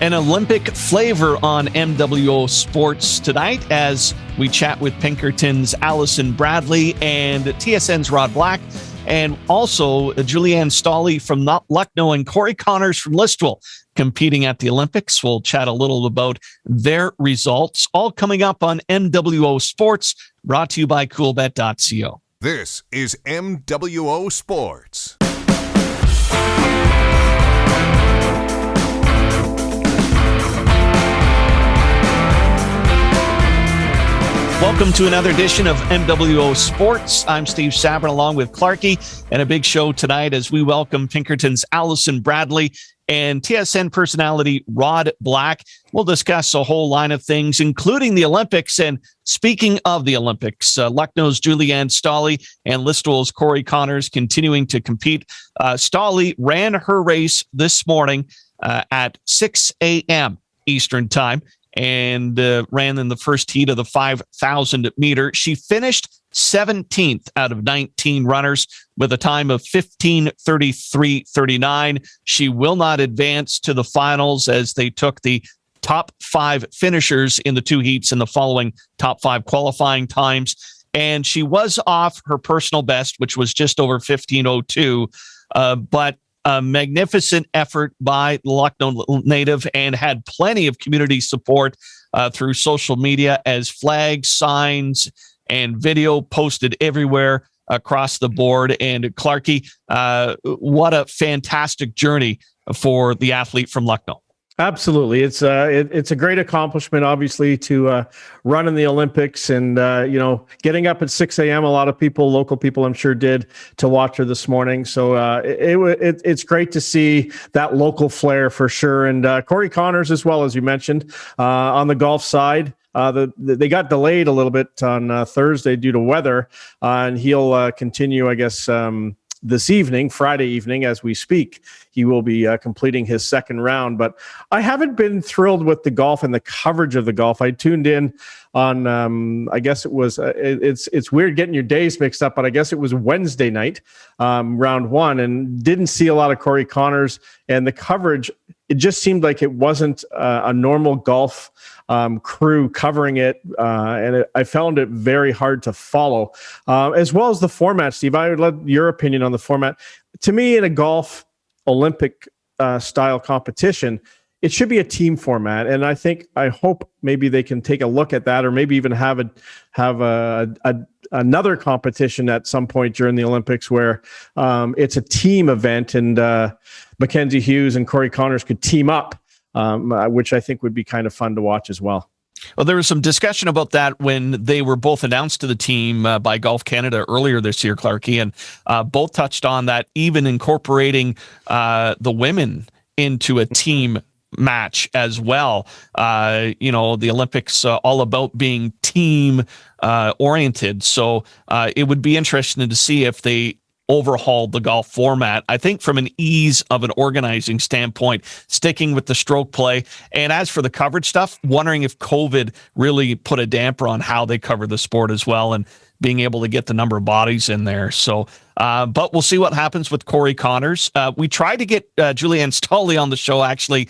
An Olympic flavor on MWO Sports tonight as we chat with Pinkerton's Alison Bradley and TSN's Rod Black, and also Julianne Stolle from Lucknow and Corey Connors from Listowel competing at the Olympics. We'll chat a little about their results, all coming up on MWO Sports, brought to you by coolbet.co. This is MWO Sports. Welcome to another edition of MWO Sports. I'm Steve Sabourin along with Clarke, and a big show tonight as we welcome Pinkerton's Alison Bradley and TSN personality Rod Black. We'll discuss a whole line of things, including the Olympics. And speaking of the Olympics, Lucknow's Julianne Stolle and Listowel's Corey Connors continuing to compete. Stolle ran her race this morning at 6 a.m. Eastern Time, and ran in the first heat of the 5,000 meter. She finished 17th out of 19 runners with a time of 15:33:39. She will not advance to the finals as they took the top 5 finishers in the 2 heats in the following top 5 qualifying times. And she was off her personal best, which was just over 15:02, but a magnificent effort by the Lucknow native, and had plenty of community support through social media as flags, signs, and video posted everywhere across the board. And Clarke, what a fantastic journey for the athlete from Lucknow. Absolutely. It's a great accomplishment, obviously, to run in the Olympics, and getting up at 6 a.m. A lot of people, local people, I'm sure, did to watch her this morning. So it's great to see that local flair for sure. And Corey Connors as well, as you mentioned, on the golf side. They got delayed a little bit on Thursday due to weather, and he'll continue, I guess, this evening, Friday evening, as we speak. He will be completing his second round. But I haven't been thrilled with the golf and the coverage of the golf. I tuned in on, I guess it was, it's weird getting your days mixed up, but I guess it was Wednesday night, round 1, and didn't see a lot of Corey Connors. And the coverage, it just seemed like it wasn't a normal golf crew covering it, and I found it very hard to follow, as well as the format. Steve, I would love your opinion on the format. To me, in a golf Olympic style competition, it should be a team format, and I hope maybe they can take a look at that, or maybe even have another competition at some point during the Olympics where it's a team event, and Mackenzie Hughes and Corey Connors could team up, which I think would be kind of fun to watch as well. Well, there was some discussion about that when they were both announced to the team by Golf Canada earlier this year, Clarke, and both touched on that, even incorporating the women into a team match as well. The Olympics all about being team oriented. So it would be interesting to see if they overhauled the golf format. I think from an ease of an organizing standpoint, sticking with the stroke play. And as for the coverage stuff, wondering if COVID really put a damper on how they cover the sport as well, and being able to get the number of bodies in there. So, but we'll see what happens with Corey Connors. We tried to get Julianne Stolle on the show actually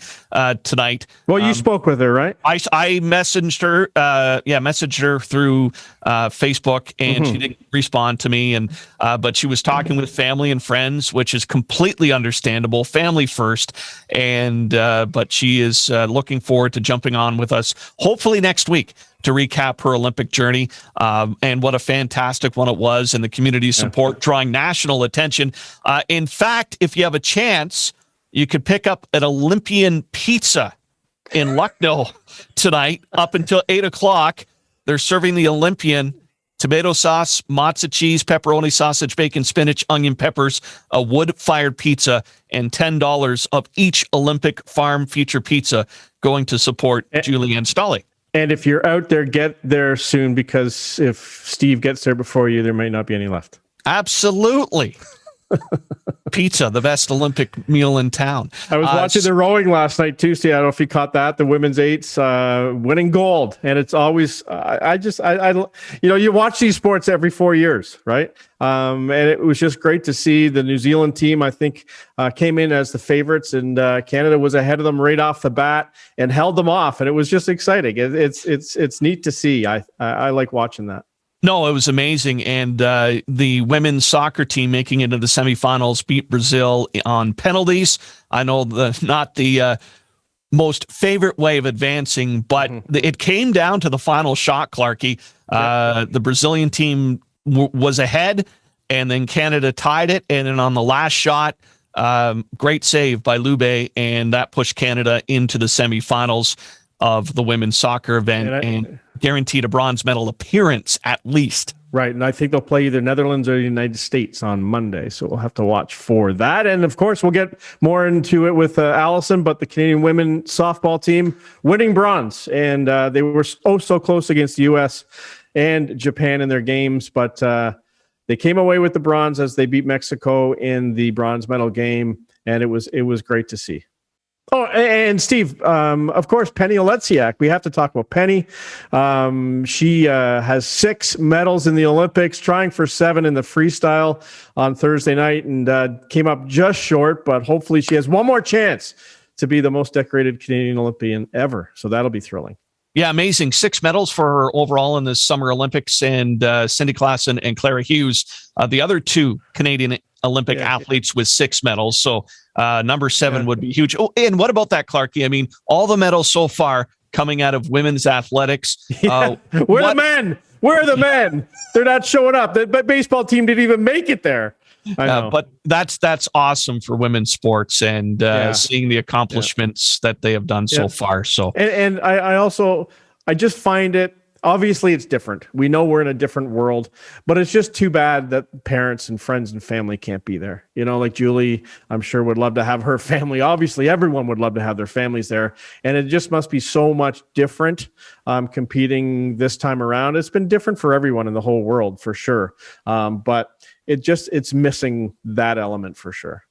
tonight. Well, you spoke with her, right? I messaged her, messaged her through Facebook, and she didn't respond to me. And but she was talking with family and friends, which is completely understandable. Family first, and but she is looking forward to jumping on with us, hopefully next week, to recap her Olympic journey, and what a fantastic one it was, and the community support drawing national attention. In fact, if you have a chance, you could pick up an Olympian pizza in Lucknow tonight up until 8 o'clock. They're serving the Olympian tomato sauce, matzo cheese, pepperoni, sausage, bacon, spinach, onion, peppers, a wood-fired pizza, and $10 of each Olympic Farm Future pizza going to support Julianne Stolle. And if you're out there, get there soon, because if Steve gets there before you, there might not be any left. Absolutely. Pizza, the best Olympic meal in town. I was watching the rowing last night too. See, I don't know if you caught that. The women's eights winning gold, and it's always you watch these sports every 4 years, right? And it was just great to see the New Zealand team. I think came in as the favorites, and Canada was ahead of them right off the bat and held them off, and it was just exciting. It's neat to see. I like watching that. No, it was amazing. And the women's soccer team making it into the semifinals beat Brazil on penalties. I know not the most favorite way of advancing, but it came down to the final shot, Clarke. The Brazilian team was ahead, and then Canada tied it. And then on the last shot, great save by Lube, and that pushed Canada into the semifinals of the women's soccer event and guaranteed a bronze medal appearance at least. Right, and I think they'll play either Netherlands or the United States on Monday, so we'll have to watch for that. And of course, we'll get more into it with Alison, but the Canadian women softball team winning bronze, and they were so close against the U.S. and Japan in their games, but they came away with the bronze as they beat Mexico in the bronze medal game, and it was great to see. Oh, and Steve, of course, Penny Oleksiak. We have to talk about Penny. She has 6 medals in the Olympics, trying for 7 in the freestyle on Thursday night, and came up just short, but hopefully she has one more chance to be the most decorated Canadian Olympian ever. So that'll be thrilling. Yeah, amazing. 6 medals for her overall in the Summer Olympics, and Cindy Klassen and Clara Hughes, the other 2 Canadian Olympic athletes with 6 medals. So number 7 would be huge. Oh, and what about that, Clarke? I mean, all the medals so far coming out of women's athletics. The men? Where are the men? They're not showing up. The baseball team didn't even make it there. I know. But that's awesome for women's sports, and seeing the accomplishments that they have done so far. So, and I just find it, obviously it's different. We know we're in a different world, but it's just too bad that parents and friends and family can't be there. You know, like Julie, I'm sure would love to have her family. Obviously, everyone would love to have their families there. And it just must be so much different competing this time around. It's been different for everyone in the whole world, for sure. But it's missing that element for sure.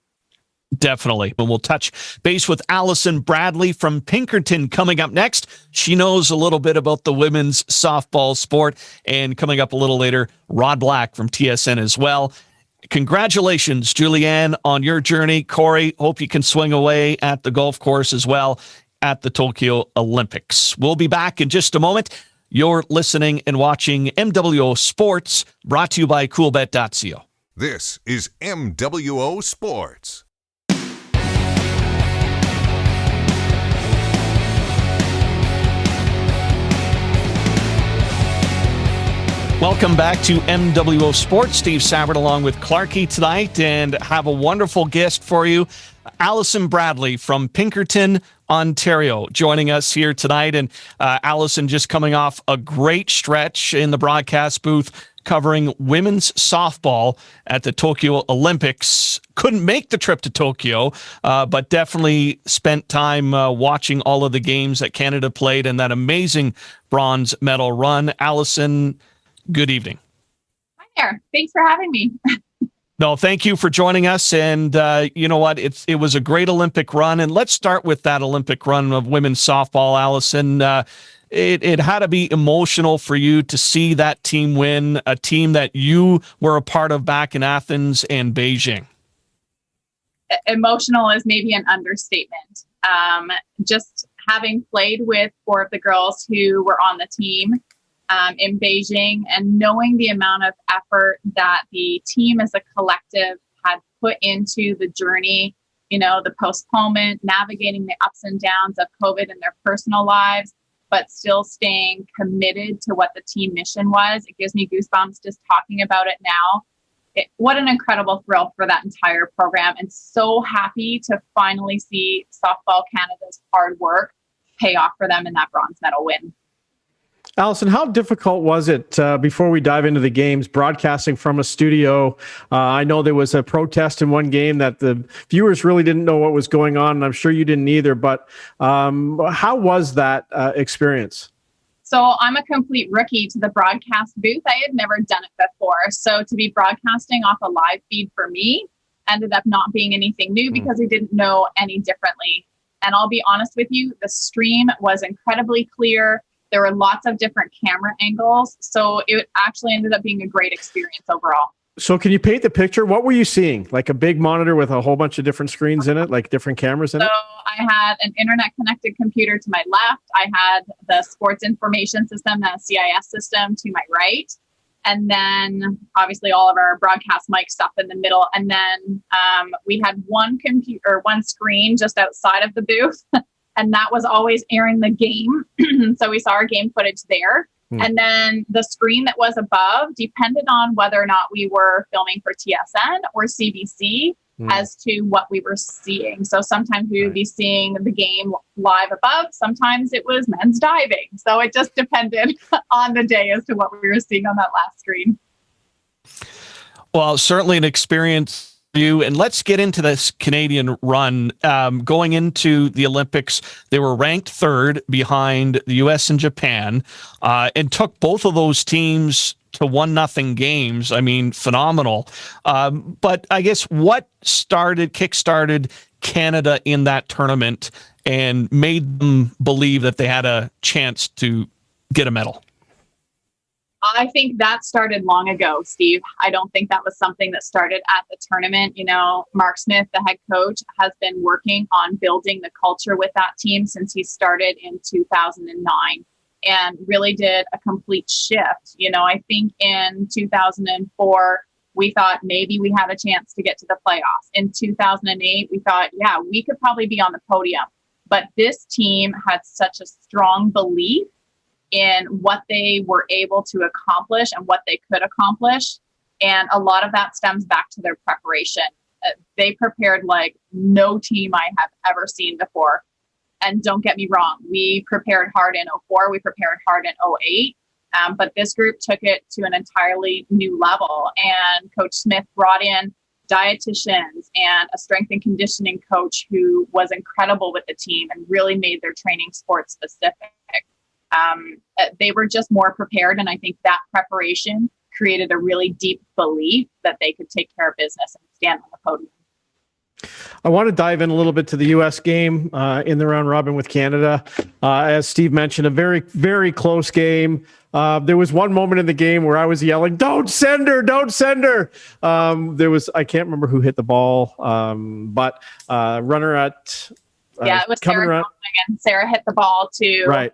Definitely. And we'll touch base with Alison Bradley from Pinkerton coming up next. She knows a little bit about the women's softball sport. And coming up a little later, Rod Black from TSN as well. Congratulations, Julianne, on your journey. Corey, hope you can swing away at the golf course as well at the Tokyo Olympics. We'll be back in just a moment. You're listening and watching MWO Sports, brought to you by coolbet.co. This is MWO Sports. Welcome back to MWO Sports. Steve Sabourin along with Clarke tonight, and have a wonderful guest for you. Alison Bradley from Pinkerton, Ontario, joining us here tonight. And Alison just coming off a great stretch in the broadcast booth covering women's softball at the Tokyo Olympics. Couldn't make the trip to Tokyo, but definitely spent time watching all of the games that Canada played and that amazing bronze medal run. Alison, good evening. Hi there. Thanks for having me. No, thank you for joining us. And you know what? It was a great Olympic run. And let's start with that Olympic run of women's softball, Alison. It had to be emotional for you to see that team win, a team that you were a part of back in Athens and Beijing. Emotional is maybe an understatement. Just having played with 4 of the girls who were on the team in Beijing, and knowing the amount of effort that the team as a collective had put into the journey, you know, the postponement, navigating the ups and downs of COVID in their personal lives, but still staying committed to what the team mission was. It gives me goosebumps just talking about it now. What an incredible thrill for that entire program, and so happy to finally see Softball Canada's hard work pay off for them in that bronze medal win. Alison, how difficult was it before we dive into the games, broadcasting from a studio? I know there was a protest in one game that the viewers really didn't know what was going on, and I'm sure you didn't either. But how was that experience? So I'm a complete rookie to the broadcast booth. I had never done it before. So to be broadcasting off a live feed for me ended up not being anything new because we didn't know any differently. And I'll be honest with you, the stream was incredibly clear. There were lots of different camera angles. So it actually ended up being a great experience overall. So can you paint the picture? What were you seeing? Like a big monitor with a whole bunch of different screens in it, like different cameras in it? So I had an internet connected computer to my left. I had the sports information system, the CIS system to my right. And then obviously all of our broadcast mic stuff in the middle. And then we had one screen just outside of the booth. And that was always airing the game. So we saw our game footage there. And then the screen that was above depended on whether or not we were filming for TSN or CBC as to what we were seeing. So sometimes we would be seeing the game live above. Sometimes it was men's diving. So it just depended on the day as to what we were seeing on that last screen. Well, certainly an experience. And let's get into this Canadian run. Going into the Olympics, they were ranked third behind the U.S. and Japan, and took both of those teams to 1-0 games. I mean, phenomenal. But I guess what kickstarted Canada in that tournament and made them believe that they had a chance to get a medal? I think that started long ago, Steve. I don't think that was something that started at the tournament. You know, Mark Smith, the head coach, has been working on building the culture with that team since he started in 2009 and really did a complete shift. You know, I think in 2004, we thought maybe we had a chance to get to the playoffs. In 2008, we thought, yeah, we could probably be on the podium. But this team had such a strong belief in what they were able to accomplish and what they could accomplish. And a lot of that stems back to their preparation. They prepared like no team I have ever seen before. And don't get me wrong, we prepared hard in 2004, we prepared hard in 2008, but this group took it to an entirely new level. And Coach Smith brought in dietitians and a strength and conditioning coach who was incredible with the team and really made their training sport specific. They were just more prepared, and I think that preparation created a really deep belief that they could take care of business and stand on the podium. I want to dive in a little bit to the U.S. game in the round robin with Canada. As Steve mentioned, a very, very close game. There was one moment in the game where I was yelling, "Don't send her! Don't send her!" I can't remember who hit the ball, but runner at it was Sarah. And Sarah hit the ball to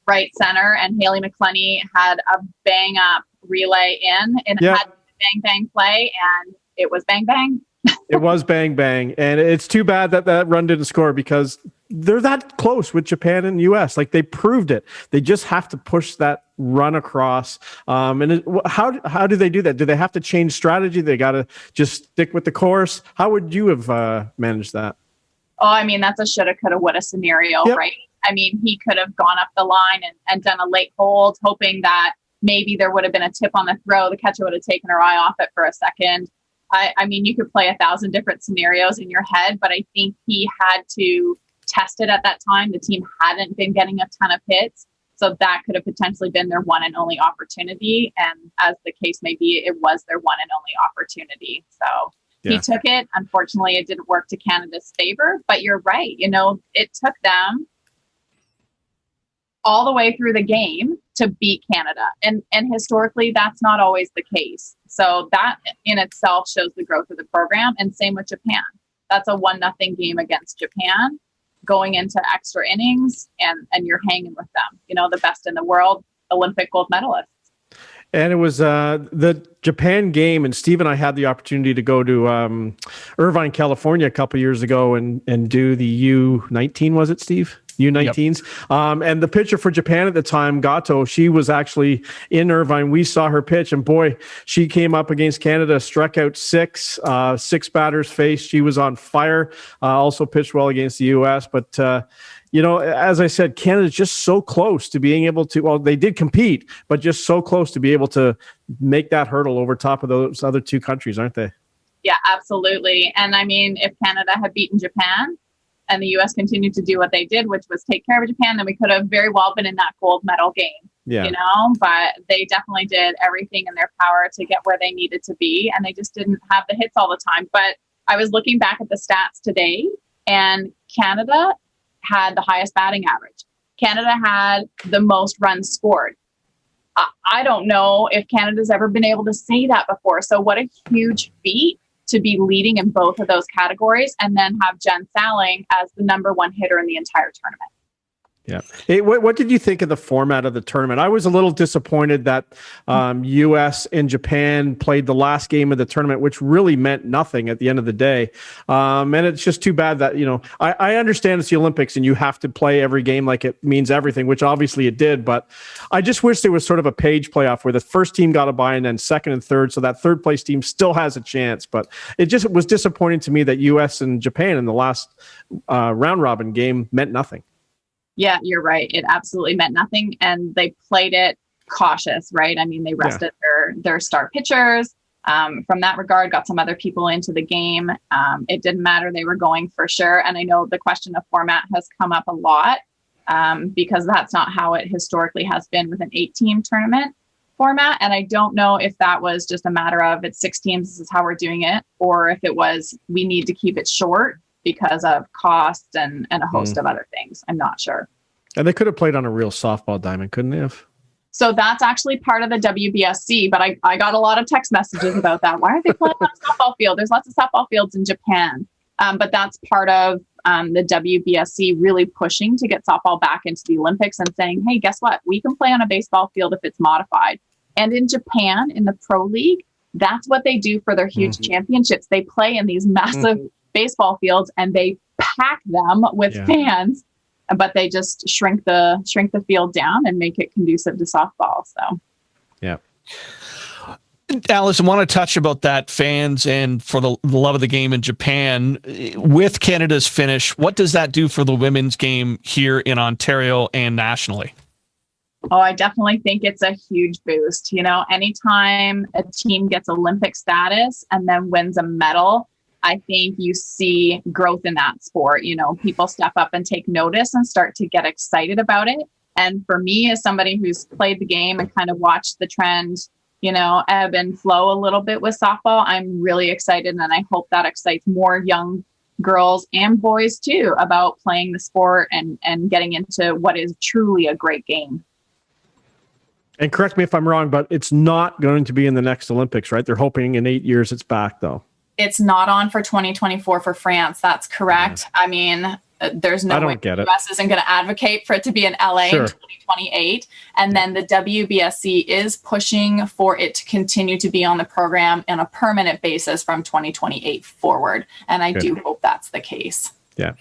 right center, and Haley McClenny had a bang up relay and it had bang bang play, and it was bang bang. It was bang bang, and it's too bad that run didn't score because they're that close with Japan and US. Like, they proved it. They just have to push that run across. How do they do that? Do they have to change strategy? They got to just stick with the course. How would you have managed that? Oh, I mean, that's a shoulda, coulda, woulda scenario, right? I mean, he could have gone up the line and done a late hold, hoping that maybe there would have been a tip on the throw. The catcher would have taken her eye off it for a second. I mean, you could play 1,000 different scenarios in your head, but I think he had to test it at that time. The team hadn't been getting a ton of hits, so that could have potentially been their one and only opportunity. And as the case may be, it was their one and only opportunity. So he took it. Unfortunately, it didn't work to Canada's favor, but you're right. You know, it took them all the way through the game to beat Canada. And historically, that's not always the case. So that in itself shows the growth of the program. And same with Japan. That's a 1-0 game against Japan going into extra innings, and you're hanging with them. You know, the best in the world, Olympic gold medalists. And it was the Japan game, and Steve and I had the opportunity to go to Irvine, California a couple years ago and do the U19, was it, Steve? U19s. Yep. And the pitcher for Japan at the time, Gato, she was actually in Irvine. We saw her pitch, and boy, she came up against Canada, struck out six batters faced. She was on fire, also pitched well against the U.S., but you know, as I said, Canada's just so close to being able to, well, they did compete, but just so close to be able to make that hurdle over top of those other two countries, aren't they? Yeah, absolutely. And I mean, if Canada had beaten Japan and the U.S. continued to do what they did, which was take care of Japan, then we could have very well been in that gold medal game, you know, but they definitely did everything in their power to get where they needed to be. And they just didn't have the hits all the time. But I was looking back at the stats today, and Canada had the highest batting average. Canada had the most runs scored. I don't know if Canada's ever been able to say that before. So what a huge feat to be leading in both of those categories, and then have Jen Salling as the number one hitter in the entire tournament. Yeah. Hey, what did you think of the format of the tournament? I was a little disappointed that U.S. and Japan played the last game of the tournament, which really meant nothing at the end of the day. And it's just too bad that, I understand it's the Olympics and you have to play every game like it means everything, which obviously it did. But I just wish there was sort of a page playoff where the first team got a bye and then second and third, so that third place team still has a chance. But it just was disappointing to me that U.S. and Japan in the last round robin game meant nothing. Yeah, you're right. It absolutely meant nothing. And they played it cautious, right? I mean, they rested their star pitchers. From that regard, got some other people into the game. It didn't matter. They were going for sure. And I know the question of format has come up a lot because that's not how it historically has been with an 8-team tournament format. And I don't know if that was just a matter of it's 6 teams, this is how we're doing it, or if it was we need to keep it short because of cost and a host of other things. I'm not sure. And they could have played on a real softball diamond, couldn't they have? So that's actually part of the WBSC, but I got a lot of text messages about that. Why are they playing on a softball field? There's lots of softball fields in Japan. But that's part of the WBSC really pushing to get softball back into the Olympics and saying, hey, guess what? We can play on a baseball field if it's modified. And in Japan, in the Pro League, that's what they do for their huge championships. They play in these massive baseball fields and they pack them with fans, but they just shrink the field down and make it conducive to softball. So Alison, I want to touch about that fans and for the love of the game in Japan. With Canada's finish, what does that do for the women's game here in Ontario and nationally? Oh, I definitely think it's a huge boost. Anytime a team gets Olympic status and then wins a medal, I think you see growth in that sport. People step up and take notice and start to get excited about it. And for me, as somebody who's played the game and kind of watched the trend, ebb and flow a little bit with softball, I'm really excited. And I hope that excites more young girls and boys too about playing the sport and getting into what is truly a great game. And correct me if I'm wrong, but it's not going to be in the next Olympics, right? They're hoping in 8 years it's back though. It's not on for 2024 for France. That's correct. Yeah. I mean, there's no way the US isn't going to advocate for it to be in LA in 2028. And then the WBSC is pushing for it to continue to be on the program on a permanent basis from 2028 forward. And I do hope that's the case. Yeah.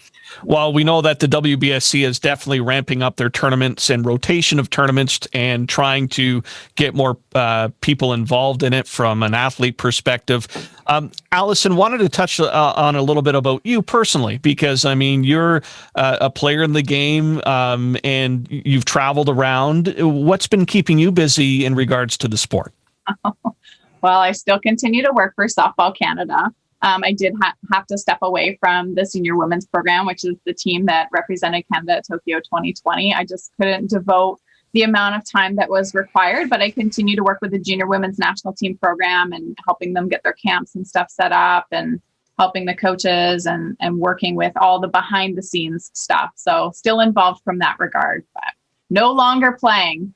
Well, we know that the WBSC is definitely ramping up their tournaments and rotation of tournaments and trying to get more people involved in it from an athlete perspective. Alison, wanted to touch on a little bit about you personally, because, I mean, you're a player in the game and you've traveled around. What's been keeping you busy in regards to the sport? Well, I still continue to work for Softball Canada. I did have to step away from the senior women's program, which is the team that represented Canada at Tokyo 2020. I just couldn't devote the amount of time that was required, but I continue to work with the junior women's national team program and helping them get their camps and stuff set up and helping the coaches and working with all the behind the scenes stuff. So still involved from that regard, but no longer playing.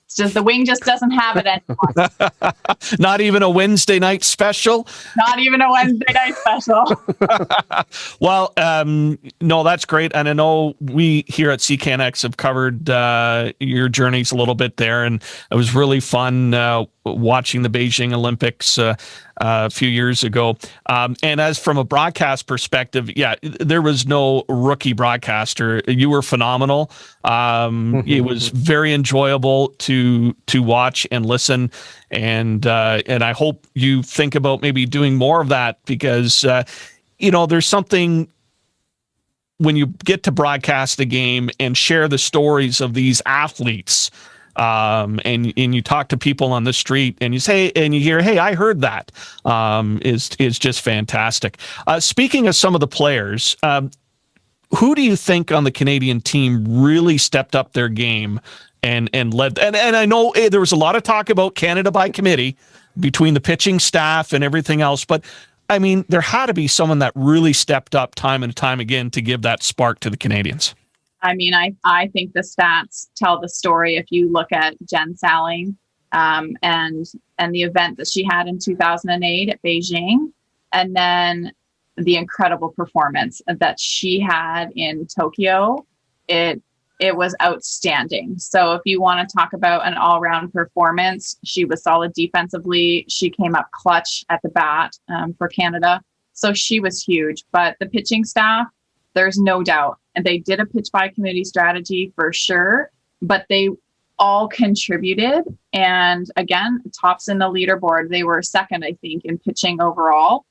It's just the wing just doesn't have it anymore. Not even a Wednesday night special? Not even a Wednesday night special. Well, no, that's great. And I know we here at CCANX have covered your journeys a little bit there. And it was really fun watching the Beijing Olympics a few years ago. And as from a broadcast perspective, there was no rookie broadcaster. You were phenomenal. It was very enjoyable to watch and listen. And I hope you think about maybe doing more of that because, there's something when you get to broadcast a game and share the stories of these athletes, and you talk to people on the street and you say, and you hear, hey, I heard that, is just fantastic. Speaking of some of the players, who do you think on the Canadian team really stepped up their game and led? And I know there was a lot of talk about Canada by committee between the pitching staff and everything else, but I mean, there had to be someone that really stepped up time and time again to give that spark to the Canadians. I mean, I think the stats tell the story. If you look at Jen Salling and the event that she had in 2008 at Beijing, and then the incredible performance that she had in Tokyo, it was outstanding. So if you want to talk about an all-round performance, she was solid defensively. She came up clutch at the bat for Canada. So she was huge. But the pitching staff, there's no doubt. And they did a pitch by committee strategy for sure, but they all contributed. And again, tops in the leaderboard. They were second, I think, in pitching overall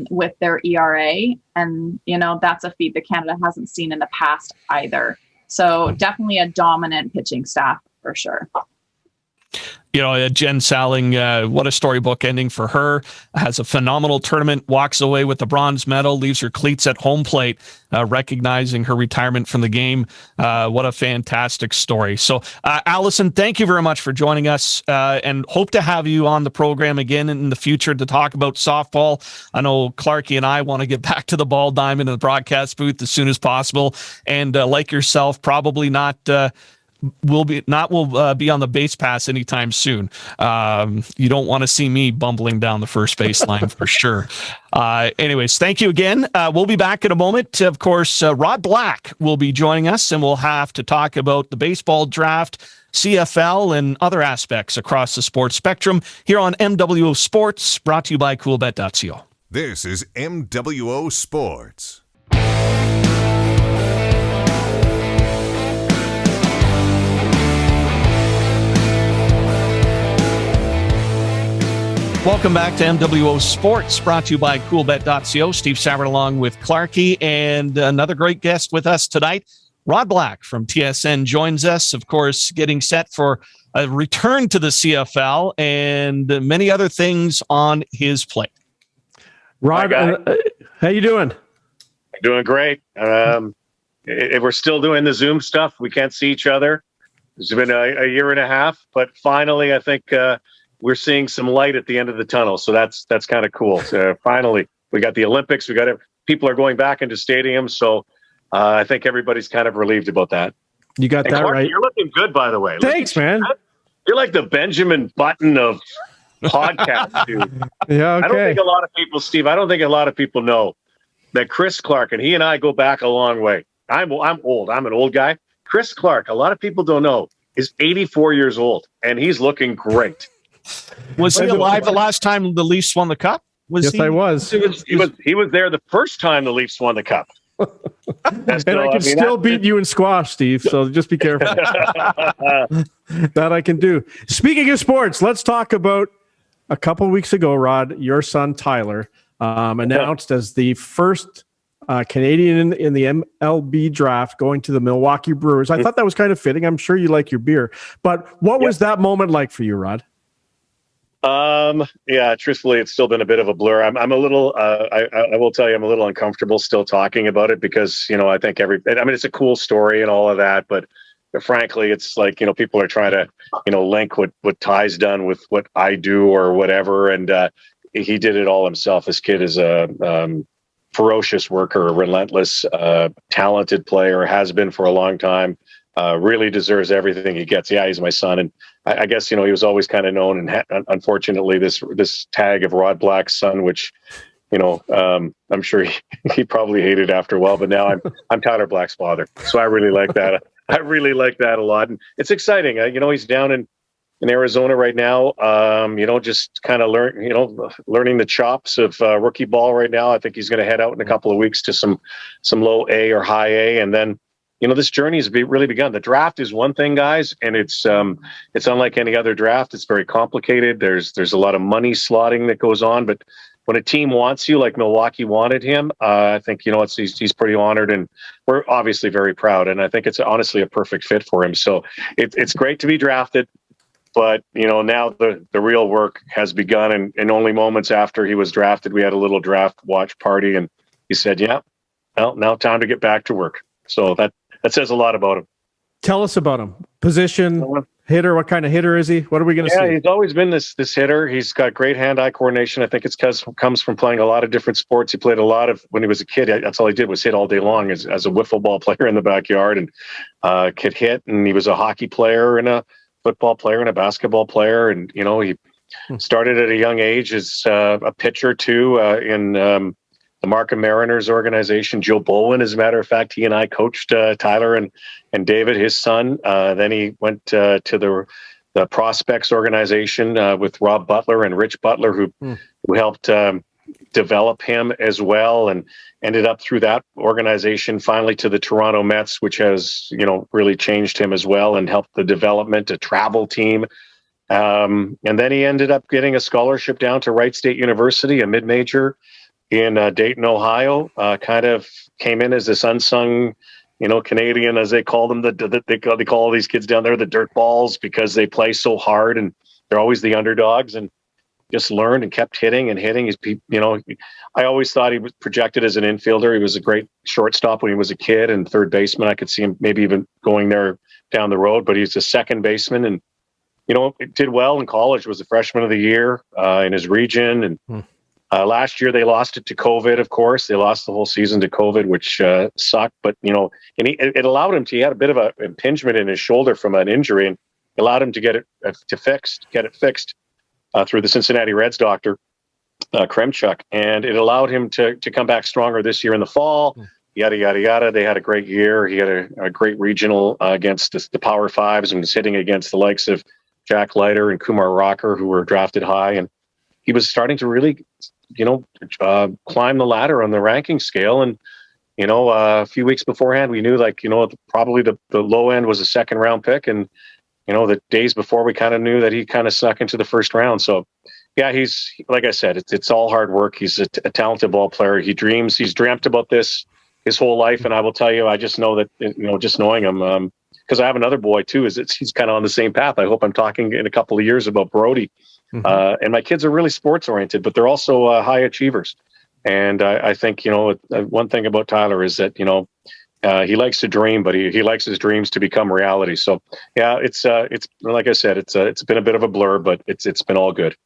with their ERA. And, that's a feat that Canada hasn't seen in the past either. So definitely a dominant pitching staff for sure. Jen Salling, what a storybook ending for her. Has a phenomenal tournament, walks away with the bronze medal, leaves her cleats at home plate, recognizing her retirement from the game. What a fantastic story. So, Alison, thank you very much for joining us, and hope to have you on the program again in the future to talk about softball. I know Clarke and I want to get back to the ball diamond in the broadcast booth as soon as possible. And like yourself, probably not... will be on the base pass anytime soon. You don't want to see me bumbling down the first base line for sure. Anyways, thank you again. We'll be back in a moment. Of course, Rod Black will be joining us, and we'll have to talk about the baseball draft, CFL, and other aspects across the sports spectrum here on MWO Sports, brought to you by coolbet.co. This is MWO Sports. Welcome back to MWO Sports, brought to you by coolbet.co. Steve Sabourin along with Clarke, and another great guest with us tonight. Rod Black from TSN joins us, of course, getting set for a return to the CFL and many other things on his plate. Rod, how you doing? Doing great. If we're still doing the Zoom stuff, we can't see each other. It's been a year and a half, but finally, I think we're seeing some light at the end of the tunnel. So that's kind of cool. So finally, we got the Olympics. We got people are going back into stadiums. So I think everybody's kind of relieved about that. You got that Clarke, right. You're looking good, by the way. Thanks, man. You're like the Benjamin Button of podcasts, dude. Yeah, okay. I don't think a lot of people, Steve, know that Chris Clarke, and he and I go back a long way. I'm old. I'm an old guy. Chris Clarke, a lot of people don't know, is 84 years old, and he's looking great. Was he alive the last time the Leafs won the Cup? I was. He was there the first time the Leafs won the Cup. And I can still beat you in squash, Steve, so just be careful. That I can do. Speaking of sports, let's talk about a couple of weeks ago, Rod, your son Tyler announced as the first Canadian in the MLB draft going to the Milwaukee Brewers. I thought that was kind of fitting. I'm sure you like your beer. But what was that moment like for you, Rod? Yeah, truthfully, it's still been a bit of a blur. I'm a little, I will tell you, I'm a little uncomfortable still talking about it because, I think it's a cool story and all of that, but frankly, it's like, people are trying to, link what Ty's done with what I do or whatever. And, he did it all himself. This kid is a, ferocious worker, a relentless, talented player, has been for a long time. Really deserves everything he gets. Yeah, he's my son, and I guess he was always kind of known. And unfortunately, this tag of Rod Black's son, which I'm sure he probably hated after a while. But now I'm Tyler Black's father, so I really like that. I really like that a lot, and it's exciting. He's down in Arizona right now. Just kind of learning the chops of rookie ball right now. I think he's going to head out in a couple of weeks to some low A or high A, and then. This journey has really begun. The draft is one thing, guys, and it's unlike any other draft. It's very complicated. There's a lot of money slotting that goes on, but when a team wants you, like Milwaukee wanted him, I think he's pretty honored, and we're obviously very proud. And I think it's honestly a perfect fit for him. So it's great to be drafted, but now the real work has begun. And only moments after he was drafted, we had a little draft watch party, and he said, "Yeah, well, now time to get back to work." So that says a lot about him. Tell us about him. Position, hitter? What kind of hitter is he? What are we going to see? He's always been this hitter. He's got great hand-eye coordination. I think it's comes from playing a lot of different sports. He played a lot of when he was a kid. That's all he did was hit all day long as a wiffle ball player in the backyard, and could hit. And he was a hockey player and a football player and a basketball player. And he started at a young age as a pitcher too in the Markham Mariners organization. Joe Bowen, as a matter of fact, he and I coached Tyler and David, his son. Then he went to the Prospects organization with Rob Butler and Rich Butler, who helped develop him as well, and ended up through that organization finally to the Toronto Mets, which has really changed him as well and helped the development, a travel team. And then he ended up getting a scholarship down to Wright State University, a mid-major in Dayton, Ohio. Kind of came in as this unsung, Canadian, as they call them. They call all these kids down there the dirt balls because they play so hard and they're always the underdogs, and just learned and kept hitting and hitting. I always thought he was projected as an infielder. He was a great shortstop when he was a kid, and third baseman. I could see him maybe even going there down the road, but he's a second baseman, and did well in college. Was a freshman of the year in his region, and last year they lost it to COVID. Of course, they lost the whole season to COVID, which sucked. But and it allowed him to. He had a bit of an impingement in his shoulder from an injury, and allowed him to get it fixed through the Cincinnati Reds doctor, Kremchuk, and it allowed him to come back stronger this year in the fall. Yada yada yada. They had a great year. He had a great regional against the Power Fives, and was hitting against the likes of Jack Leiter and Kumar Rocker, who were drafted high, and he was starting to really, climb the ladder on the ranking scale. And a few weeks beforehand, we knew probably the low end was a second round pick, and the days before we kind of knew that he kind of snuck into the first round. So yeah, he's, like I said, it's all hard work. He's a talented ball player. He's dreamt about this his whole life, and I will tell you, I just know that just knowing him. Because I have another boy too. He's kind of on the same path. I hope I'm talking in a couple of years about Brody. And my kids are really sports oriented, but they're also high achievers. And I think one thing about Tyler is that he likes to dream, but he likes his dreams to become reality. So yeah, it's like I said, it's been a bit of a blur, but it's been all good.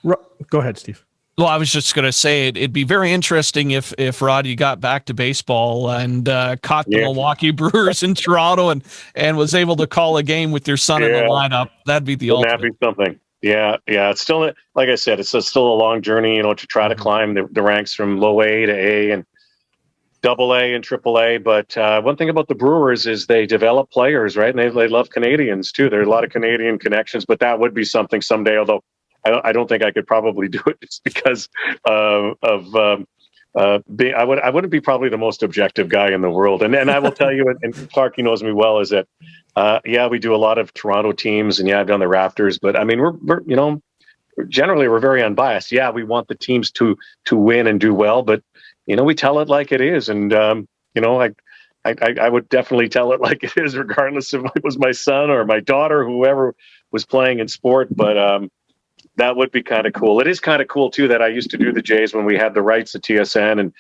Go ahead, Steve. Well, I was just going to say it'd be very interesting if Rod, you got back to baseball and caught the Milwaukee Brewers in Toronto and was able to call a game with your son in the lineup. That'd be the ultimate. That'd be something. Yeah. It's still, like I said, it's still a long journey, to try to climb the ranks from low A to A and double A and triple A. But one thing about the Brewers is they develop players, right? And they love Canadians too. There are a lot of Canadian connections, but that would be something someday, although I don't think I could probably do it just because I wouldn't be probably the most objective guy in the world. And I will tell you, and Clarke knows me well, is that, we do a lot of Toronto teams, and I've done the Raptors, but I mean, we're generally we're very unbiased. Yeah, we want the teams to win and do well, but we tell it like it is. And, I would definitely tell it like it is, regardless if it was my son or my daughter, whoever was playing in sport. But, that would be kind of cool. It is kind of cool too that I used to do the Jays when we had the rights to TSN, and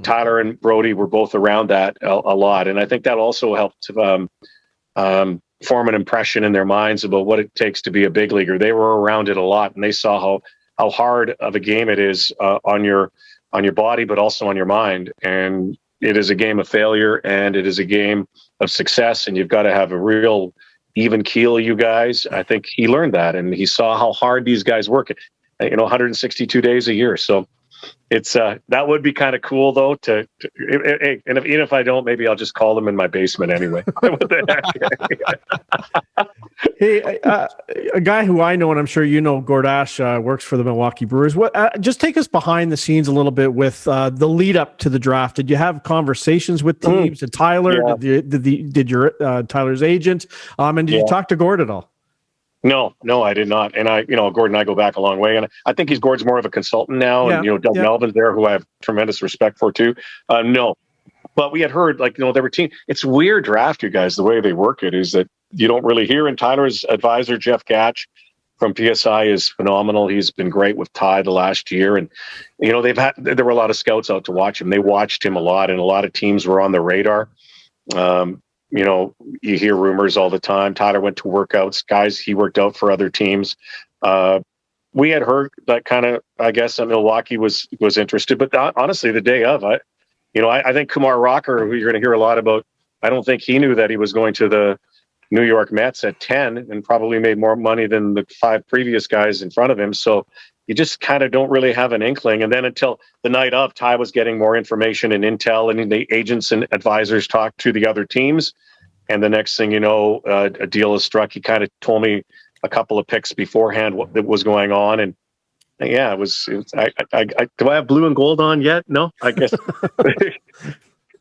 Tyler and Brody were both around that a lot, and I think that also helped to form an impression in their minds about what it takes to be a big leaguer. They were around it a lot, and they saw how hard of a game it is on your body, but also on your mind. And it is a game of failure, and it is a game of success, and you've got to have a real even keel, you guys. I think he learned that, and he saw how hard these guys work, 162 days a year. So it's that would be kind of cool though and even if I don't, maybe I'll just call them in my basement anyway. Hey, a guy who I know, and I'm sure Gordash works for the Milwaukee Brewers. Just take us behind the scenes a little bit with the lead up to the draft. Did you have conversations with teams? Did Tyler? Yeah. Did your Tyler's agent? And did you talk to Gord at all? No, I did not. And Gord and I go back a long way. And I think Gord's more of a consultant now. Yeah. And, Doug Melvin's there, who I have tremendous respect for too. No, but we had heard there were teams. It's weird draft, you guys. The way they work it is that you don't really hear. And Tyler's advisor, Jeff Gatch from PSI, is phenomenal. He's been great with Ty the last year. And, there were a lot of scouts out to watch him. They watched him a lot, and a lot of teams were on the radar. you hear rumors all the time. Tyler went to workouts. Guys, he worked out for other teams. We had heard that kind of, I guess, that Milwaukee was interested. But honestly, the day of, I think Kumar Rocker, who you're going to hear a lot about, I don't think he knew that he was going to the New York Mets at 10 and probably made more money than the 5 previous guys in front of him. So you just kind of don't really have an inkling. And then until the night of, Ty was getting more information and intel, and the agents and advisors talked to the other teams. And the next thing you know, a deal is struck. He kind of told me a couple of picks beforehand what was going on. And yeah, it was do I have blue and gold on yet? No, I guess.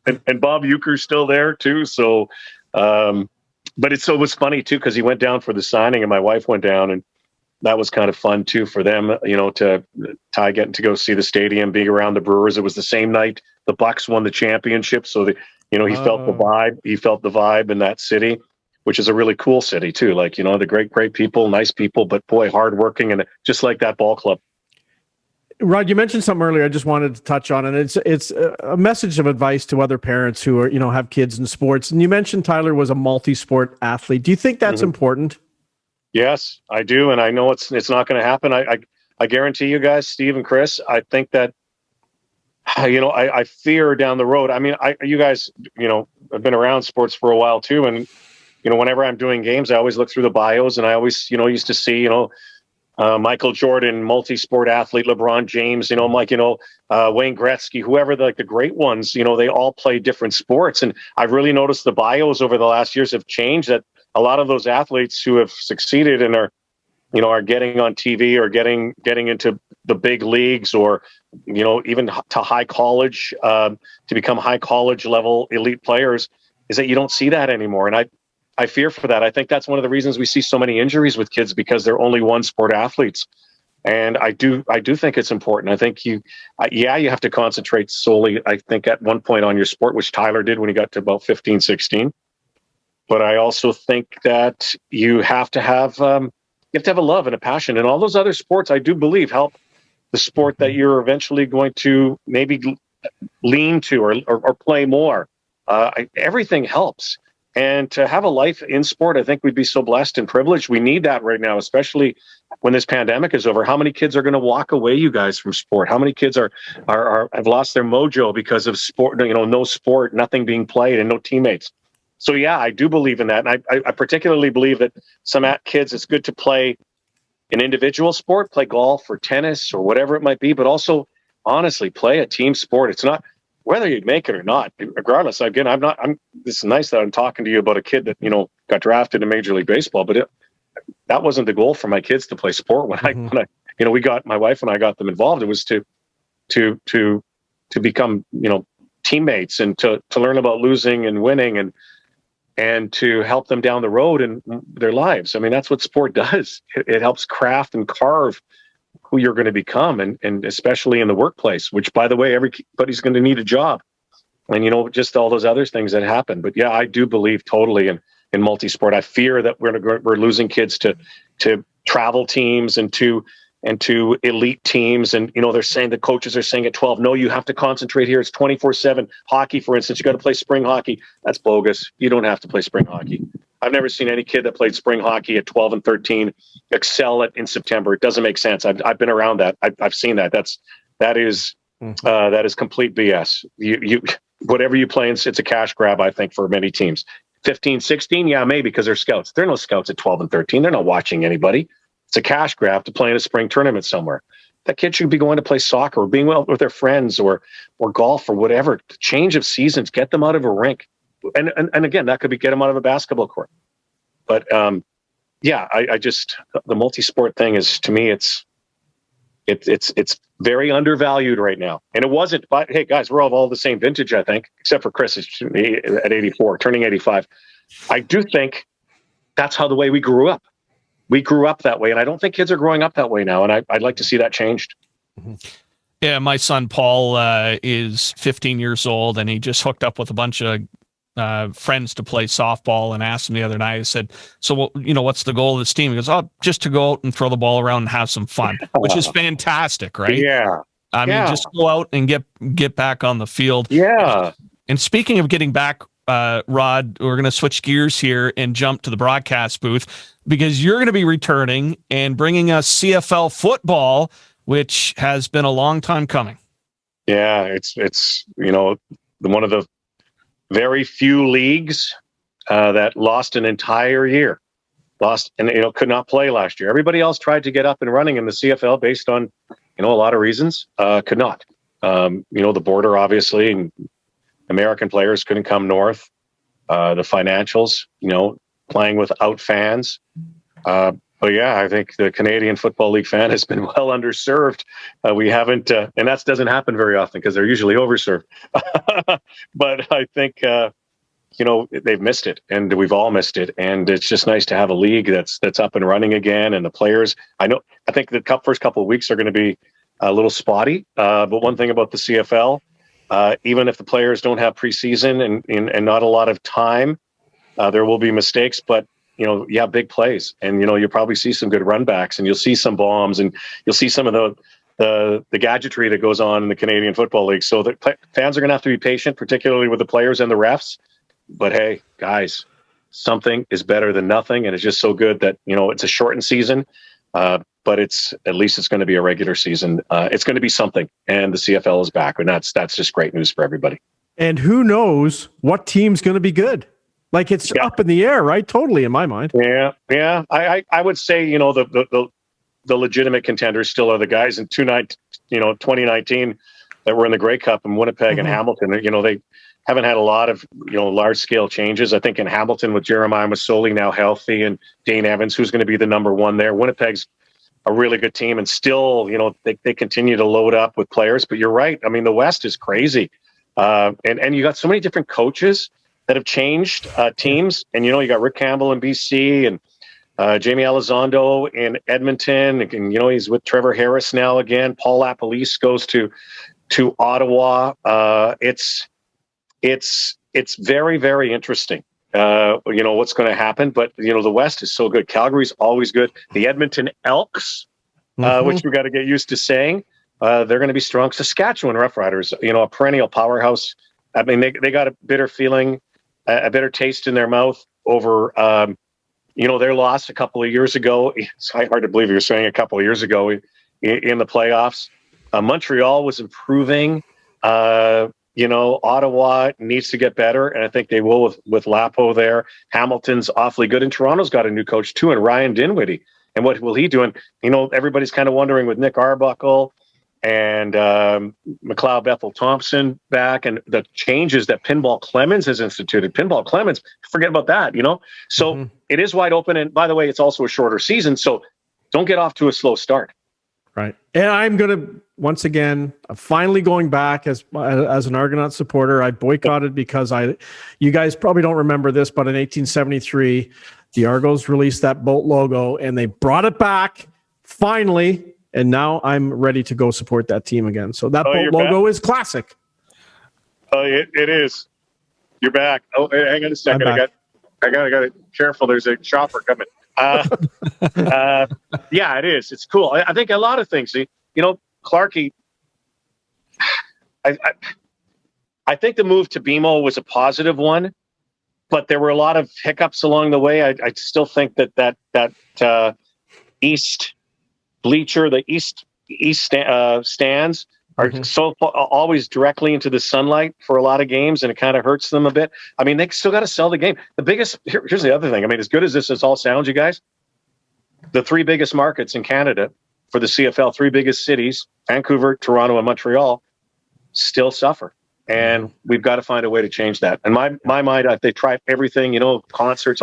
and Bob Euchre's still there too. So, but it was funny too, because he went down for the signing and my wife went down, and that was kind of fun too for them, to Ty getting to go see the stadium, being around the Brewers. It was the same night the Bucks won the championship. So he felt the vibe. He felt the vibe in that city, which is a really cool city too. Like, the great people, nice people, but boy, hardworking, and just like that ball club. Rod, you mentioned something earlier I just wanted to touch on, and it's a message of advice to other parents who are, have kids in sports. And you mentioned Tyler was a multi-sport athlete. Do you think that's important? Yes, I do. And I know it's not going to happen. I guarantee you guys, Steve and Chris, I think that, I fear down the road. I mean, you guys, have been around sports for a while too. And, whenever I'm doing games, I always look through the bios, and I always, used to see, Michael Jordan, multi-sport athlete, LeBron James, I'm like, Wayne Gretzky, whoever the great ones, they all play different sports. And I've really noticed the bios over the last years have changed, that a lot of those athletes who have succeeded and are getting on TV or getting into the big leagues, or, even to high college, to become high college level elite players, is that you don't see that anymore. And I fear for that. I think that's one of the reasons we see so many injuries with kids, because they're only one sport athletes. And I do think it's important. I think you have to concentrate solely, I think, at one point on your sport, which Tyler did when he got to about 15, 16. But I also think that you have to have a love and a passion, and all those other sports, I do believe, help the sport that you're eventually going to maybe lean to or play more. Everything helps. And to have a life in sport, I think we'd be so blessed and privileged. We need that right now, especially when this pandemic is over. How many kids are going to walk away, you guys, from sport? How many kids have lost their mojo because of sport? No sport, nothing being played, and no teammates. So yeah, I do believe in that, and I particularly believe that some kids, it's good to play an individual sport, play golf or tennis or whatever it might be, but also honestly play a team sport. It's not whether you make it or not, regardless. Again, this is nice that I'm talking to you about a kid that, got drafted in Major League Baseball, but that wasn't the goal for my kids to play sport. When my wife and I got them involved, it was to become, teammates, and to learn about losing and winning, and to help them down the road in their lives. I mean, that's what sport does. It helps craft and carve who you're going to become, and especially in the workplace, which, by the way, everybody's going to need a job, and just all those other things that happen. But yeah, I do believe totally in multi-sport. I fear that we're losing kids to travel teams and to elite teams, and they're saying, the coaches are saying at 12, no, you have to concentrate here. It's 24/7 hockey, for instance. You got to play spring hockey. That's bogus. You don't have to play spring hockey. I've never seen any kid that played spring hockey at 12 and 13 excel in September. It doesn't make sense. I've been around that. I've seen that. That is complete BS. You whatever you play, it's a cash grab, I think, for many teams. 15, 16, yeah, maybe, because they're scouts. There are no scouts at 12 and 13. They're not watching anybody. It's a cash grab to play in a spring tournament somewhere. That kid should be going to play soccer or being well with their friends or golf or whatever. Change of seasons, get them out of a rink. And again, that could be get them out of a basketball court. But I just, the multi-sport thing is, to me, it's very undervalued right now. And it wasn't, but hey guys, we're all the same vintage, I think, except for Chris is at 84, turning 85. I do think that's how the way we grew up. We grew up that way, and I don't think kids are growing up that way now, and I'd like to see that changed. Mm-hmm. Yeah, my son Paul is 15 years old, and he just hooked up with a bunch of friends to play softball, and asked him the other night, I said, so what's the goal of this team? He goes, just to go out and throw the ball around and have some fun, which is fantastic, right? Yeah. I mean, just go out and get back on the field. Yeah. And speaking of getting back Rod, we're going to switch gears here and jump to the broadcast booth because you're going to be returning and bringing us CFL football, which has been a long time coming. Yeah, it's one of the very few leagues that lost an entire year, could not play last year. Everybody else tried to get up and running in the CFL based on a lot of reasons, could not. The border, obviously, and American players couldn't come north. The financials, playing without fans. But yeah, I think the Canadian Football League fan has been well underserved. We haven't, and that doesn't happen very often because they're usually overserved. But I think, they've missed it, and we've all missed it. And it's just nice to have a league that's up and running again. And the players, I think the first couple of weeks are going to be a little spotty. But one thing about the CFL, even if the players don't have preseason and not a lot of time, there will be mistakes, but you have big plays, and you'll probably see some good run backs, and you'll see some bombs, and you'll see some of the gadgetry that goes on in the Canadian Football League. So the fans are going to have to be patient, particularly with the players and the refs. But hey, guys, something is better than nothing, and it's just so good that it's a shortened season. But at least it's going to be a regular season. It's going to be something, and the CFL is back, and that's just great news for everybody. And who knows what team's going to be good? Like it's up in the air, right? Totally, in my mind. Yeah. I would say the legitimate contenders still are the guys in 2019 that were in the Grey Cup in Winnipeg and Hamilton. They haven't had a lot of large scale changes. I think in Hamilton with Jeremiah Masoli now healthy and Dane Evans, who's going to be the number one there. Winnipeg's a really good team, and still, they continue to load up with players. But you're right. I mean, the West is crazy, and you got so many different coaches that have changed teams. And you got Rick Campbell in BC and Jamie Elizondo in Edmonton, and he's with Trevor Harris now again. Paul LaPolice goes to Ottawa. It's very, very interesting. What's going to happen, but the West is so good. Calgary's always good. The Edmonton Elks, which we got to get used to saying, they're going to be strong. Saskatchewan Roughriders, a perennial powerhouse. I mean, they got a bitter feeling, a bitter taste in their mouth over, their loss a couple of years ago. It's hard to believe you're saying a couple of years ago in the playoffs. Montreal was improving. Ottawa needs to get better, and I think they will with Lapo there. Hamilton's awfully good, and Toronto's got a new coach too, and Ryan Dinwiddie. And what will he do? And everybody's kind of wondering with Nick Arbuckle and McLeod Bethel Thompson back, and the changes that Pinball Clemens has instituted. Pinball Clemens, forget about that, So it is wide open, and by the way, it's also a shorter season, so don't get off to a slow start. Right. And I'm going to, once again, finally going back as an Argonaut supporter. I boycotted because you guys probably don't remember this, but in 1873, the Argos released that boat logo and they brought it back finally. And now I'm ready to go support that team again. So that boat logo is classic. Oh, it is. You're back. Oh, hang on a second. I got to careful. There's a shopper coming. Yeah, it is. It's cool. I think a lot of things. Clarke. I think the move to BMO was a positive one, but there were a lot of hiccups along the way. I still think that east bleacher, the east stands are so always directly into the sunlight for a lot of games, and it kind of hurts them a bit. I mean, they still got to sell the game. Here's the other thing. I mean, as good as this all sounds, you guys, the three biggest markets in Canada for the CFL, three biggest cities, Vancouver, Toronto, and Montreal, still suffer. And we've got to find a way to change that. In my mind, they try everything, concerts,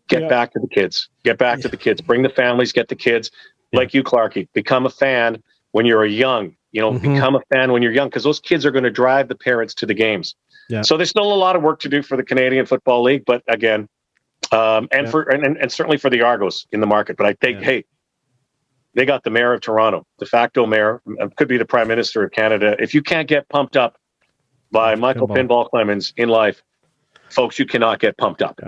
get back to the kids. Get back to the kids. Bring the families, get the kids. Like you, Clarke, become a fan when you're young. Become a fan when you're young, because those kids are going to drive the parents to the games. Yeah. So there's still a lot of work to do for the Canadian Football League, but again, and certainly for the Argos in the market. But I think, hey, they got the mayor of Toronto, de facto mayor, could be the Prime Minister of Canada. If you can't get pumped up by Michael Pinball Clemens in life, folks, you cannot get pumped up.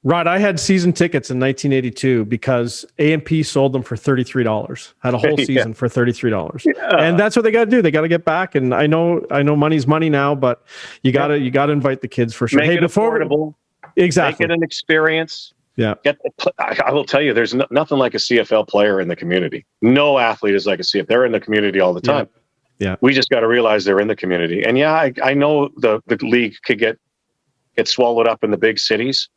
Rod, I had season tickets in 1982 because A&P sold them for $33. Had a whole season for $33, and that's what they got to do. They got to get back. And I know money's money now, but you got to invite the kids for sure. Make it affordable. Exactly. Make it an experience. Yeah. I will tell you, there's nothing like a CFL player in the community. No athlete is like a CFL. They're in the community all the time. Yeah. We just got to realize they're in the community. And I know the league could get swallowed up in the big cities,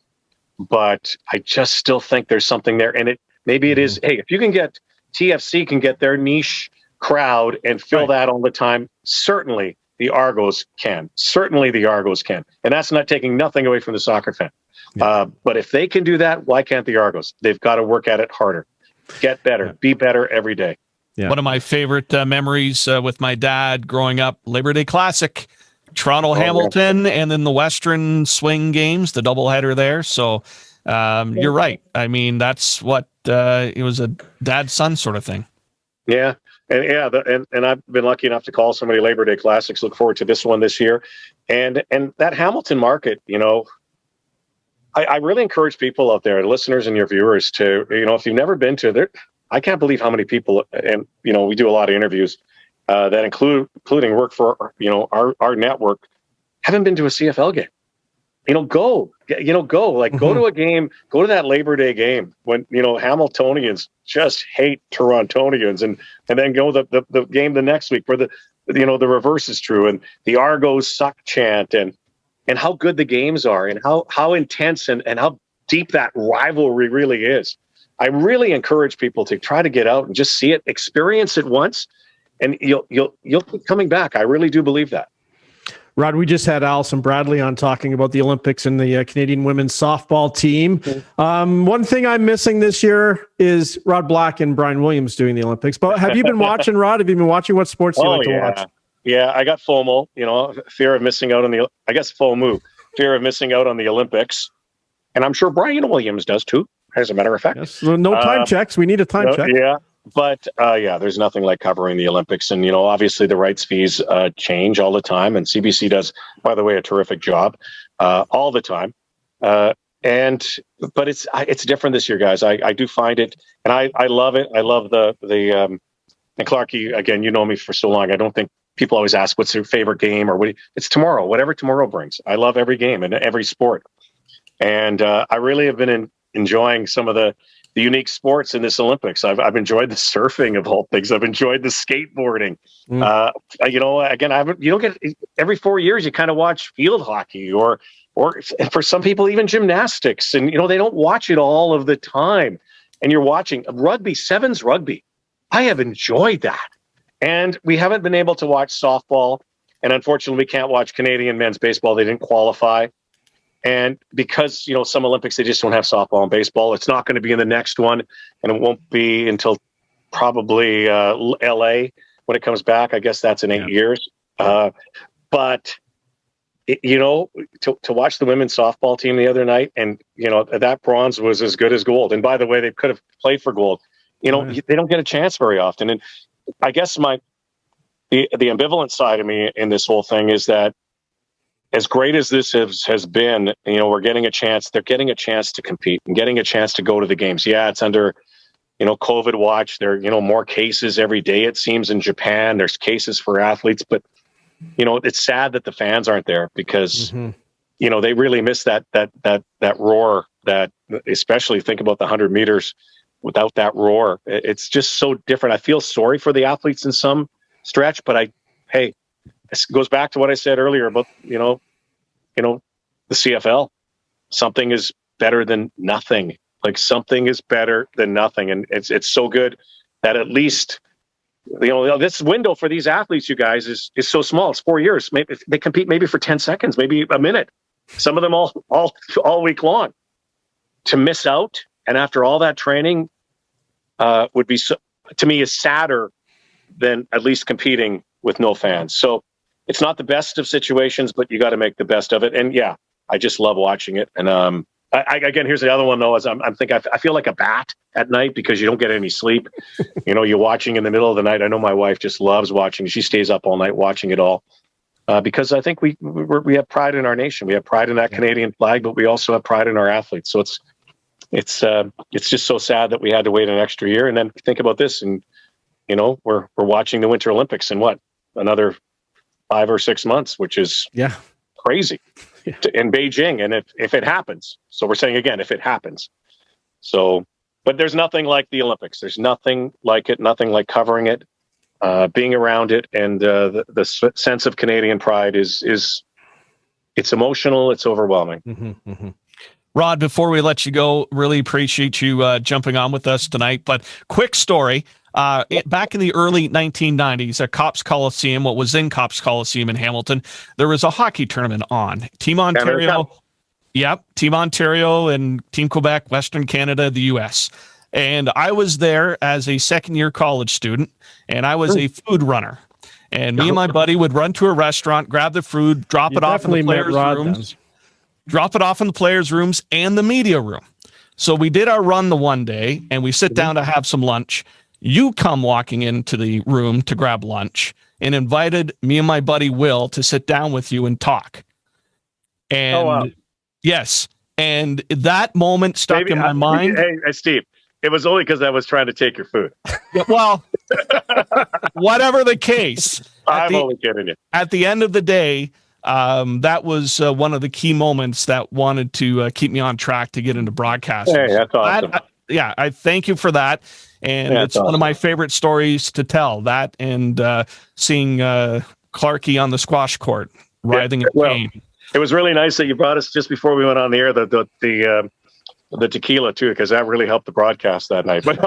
but I just still think there's something there. And maybe it is, hey, if you can get TFC can get their niche crowd and fill that all the time, certainly the Argos can. Certainly the Argos can. And that's not taking nothing away from the soccer fan. Yeah. But if they can do that, why can't the Argos? They've got to work at it harder, get better, be better every day. Yeah. One of my favorite memories with my dad growing up, Labor Day Classic, Toronto, Hamilton, and then the Western Swing games, the doubleheader there. So you're right. I mean, that's what it was, a dad-son sort of thing. Yeah. And I've been lucky enough to call so many Labor Day Classics. Look forward to this one this year. And that Hamilton market, I really encourage people out there, listeners and your viewers, to, if you've never been to there, I can't believe how many people, and, we do a lot of interviews that including work for, our network, haven't been to a CFL game. Go to a game, go to that Labor Day game when, Hamiltonians just hate Torontonians, and then go the game the next week where the reverse is true, and the Argos suck chant, and how good the games are, and how intense and how deep that rivalry really is. I really encourage people to try to get out and just see it, experience it once, and you'll keep coming back. I really do believe that. Rod, we just had Alison Bradley on talking about the Olympics and the Canadian women's softball team. One thing I'm missing this year is Rod Black and Brian Williams doing the Olympics. But have you been watching, Rod? Have you been watching? What sports do you like to watch? Yeah, I got FOMO, fear of missing out on FOMO, fear of missing out on the Olympics. And I'm sure Brian Williams does too, as a matter of fact. Yes, no time checks. We need a time check. Yeah. But there's nothing like covering the Olympics. And, obviously the rights fees change all the time. And CBC does, by the way, a terrific job all the time. But it's different this year, guys. I do find it, and I love it. I love and Clarke, again, you know me for so long. I don't think people always ask what's their favorite game or it's tomorrow, whatever tomorrow brings. I love every game and every sport. And I really have been enjoying some of the unique sports in this Olympics. I've enjoyed the surfing of all things. I've enjoyed the skateboarding. Again, you don't get every 4 years. You kind of watch field hockey or for some people even gymnastics, and they don't watch it all of the time. And you're watching rugby, sevens rugby. I have enjoyed that, and we haven't been able to watch softball, and unfortunately, we can't watch Canadian men's baseball. They didn't qualify. And because, some Olympics, they just don't have softball and baseball. It's not going to be in the next one, and it won't be until probably LA when it comes back. I guess that's in 8 years. But, to watch the women's softball team the other night, and, that bronze was as good as gold. And by the way, they could have played for gold. They don't get a chance very often. And I guess the ambivalent side of me in this whole thing is that, as great as this has been, we're getting a chance. They're getting a chance to compete and getting a chance to go to the games. Yeah, it's under, COVID watch. There are, more cases every day, it seems, in Japan. There's cases for athletes, but, it's sad that the fans aren't there because, they really miss that roar. That, especially think about the 100 meters without that roar. It's just so different. I feel sorry for the athletes in some stretch, but this goes back to what I said earlier about, the CFL. Something is better than nothing. Like, something is better than nothing. And it's so good that at least, this window for these athletes, you guys, is so small. It's 4 years. Maybe they compete maybe for 10 seconds, maybe a minute. Some of them all week long. To miss out, and after all that training, would be, to me, is sadder than at least competing with no fans. So, it's not the best of situations, but you got to make the best of it. And yeah, I just love watching it. And again, here's the other one though, is I feel like a bat at night because you don't get any sleep. You're watching in the middle of the night. I know my wife just loves watching. She stays up all night watching it all. because I think we have pride in our nation. We have pride in that Canadian flag, but we also have pride in our athletes. So it's just so sad that we had to wait an extra year. And then think about this, and we're watching the Winter Olympics in another 5 or 6 months, which is crazy in Beijing. And if it happens, so we're saying again, if it happens, so, but there's nothing like the Olympics. There's nothing like it, nothing like covering it, being around it. And the sense of Canadian pride it's emotional. It's overwhelming. Mm-hmm, mm-hmm. Rod, before we let you go, really appreciate you jumping on with us tonight. But quick story. Back in the early 1990s at Copps Coliseum, what was then Copps Coliseum in Hamilton, there was a hockey tournament on. Team Ontario, Team Ontario and Team Quebec, Western Canada, the U.S. And I was there as a second-year college student, and I was a food runner. And me and my buddy would run to a restaurant, grab the food, drop it off in the players' rooms. Drop it off in the players' rooms and the media room. So we did our run the one day, and we sit down to have some lunch. You come walking into the room to grab lunch and invited me and my buddy Will to sit down with you and talk. And yes, and that moment stuck in my mind. Hey, Steve, it was only because I was trying to take your food. Yeah, well, whatever the case. I'm only kidding you. At the end of the day, that was one of the key moments that wanted to keep me on track to get into broadcasting. Hey, that's awesome. I thank you for that. And it's one of my favorite stories to tell, that and seeing Clarke on the squash court writhing in pain. It was really nice that you brought us just before we went on the air, the tequila too, because that really helped the broadcast that night. But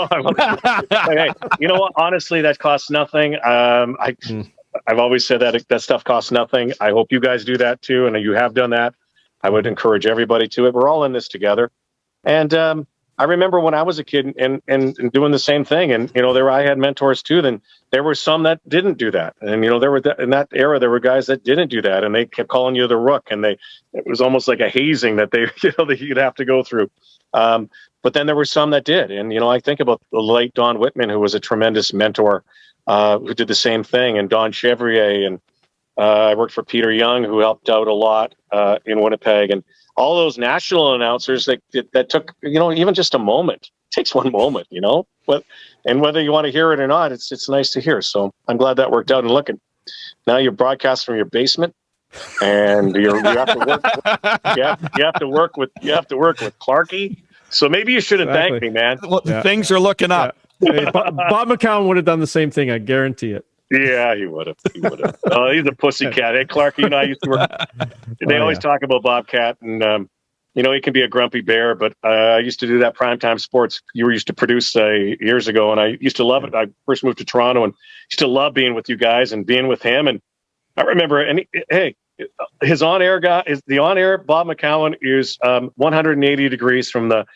hey, you know what? Honestly, that costs nothing. I've always said that stuff costs nothing. I hope you guys do that too, and you have done that. I would encourage everybody to it. We're all in this together. And I remember when I was a kid and doing the same thing, and I had mentors too. Then there were some that didn't do that, and there were in that era there were guys that didn't do that, and they kept calling you the Rook, and it was almost like a hazing that they that you'd have to go through. But then there were some that did, and I think about the late Don Whitman, who was a tremendous mentor. Who did the same thing, and Don Chevrier, and I worked for Peter Young, who helped out a lot in Winnipeg, and all those national announcers that took even just a moment. It takes one moment, but and whether you want to hear it or not, it's nice to hear. So I'm glad that worked out. And look, now you broadcast from your basement, and you have to work. You have to work with Clarke. So maybe you shouldn't thank me, man. Well, things are looking up. Hey, Bob McCown would have done the same thing. I guarantee it. Yeah, he would have. Oh, he's a pussycat. Hey, Clarke, I used to work. They always talk about Bobcat, and he can be a grumpy bear. But I used to do that primetime sports you used to produce years ago, and I used to love it. I first moved to Toronto, and used to love being with you guys and being with him. And I remember, his on-air guy is the on-air Bob McCown is 180 degrees from the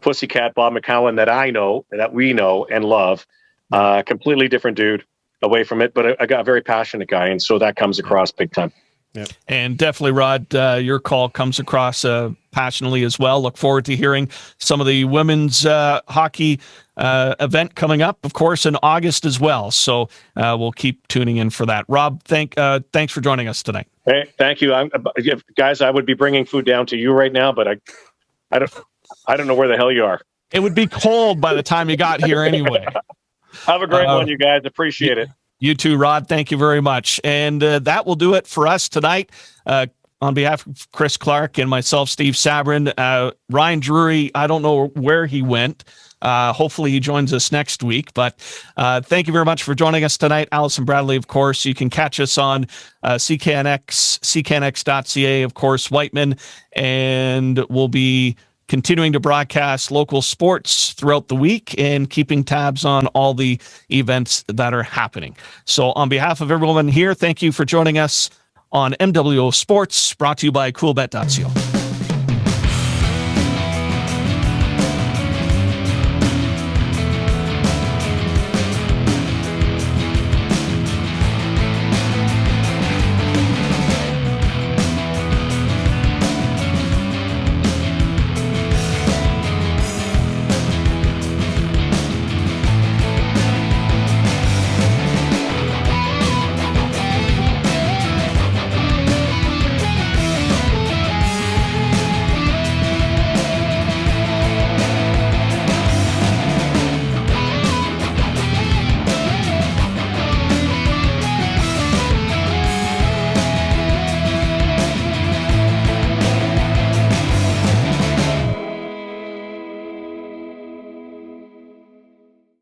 pussycat Bob McCown that we know and love. Completely different dude away from it, but a very passionate guy, and so that comes across big time. Yep. And definitely, Rod, your call comes across passionately as well. Look forward to hearing some of the women's hockey event coming up, of course, in August as well. So we'll keep tuning in for that. Rob, thanks for joining us tonight. Hey, thank you. Guys, I would be bringing food down to you right now, but I don't know where the hell you are. It would be cold by the time you got here anyway. Have a great one, you guys. Appreciate it. You too, Rod. Thank you very much. And that will do it for us tonight. On behalf of Chris Clarke and myself, Steve Sabourin, Ryan Drury, I don't know where he went. Hopefully he joins us next week. But thank you very much for joining us tonight. Alison Bradley, of course. You can catch us on CKNX, cknx.ca, of course, Whiteman. And we'll be continuing to broadcast local sports throughout the week and keeping tabs on all the events that are happening. So on behalf of everyone here, thank you for joining us on MWO Sports, brought to you by coolbet.co.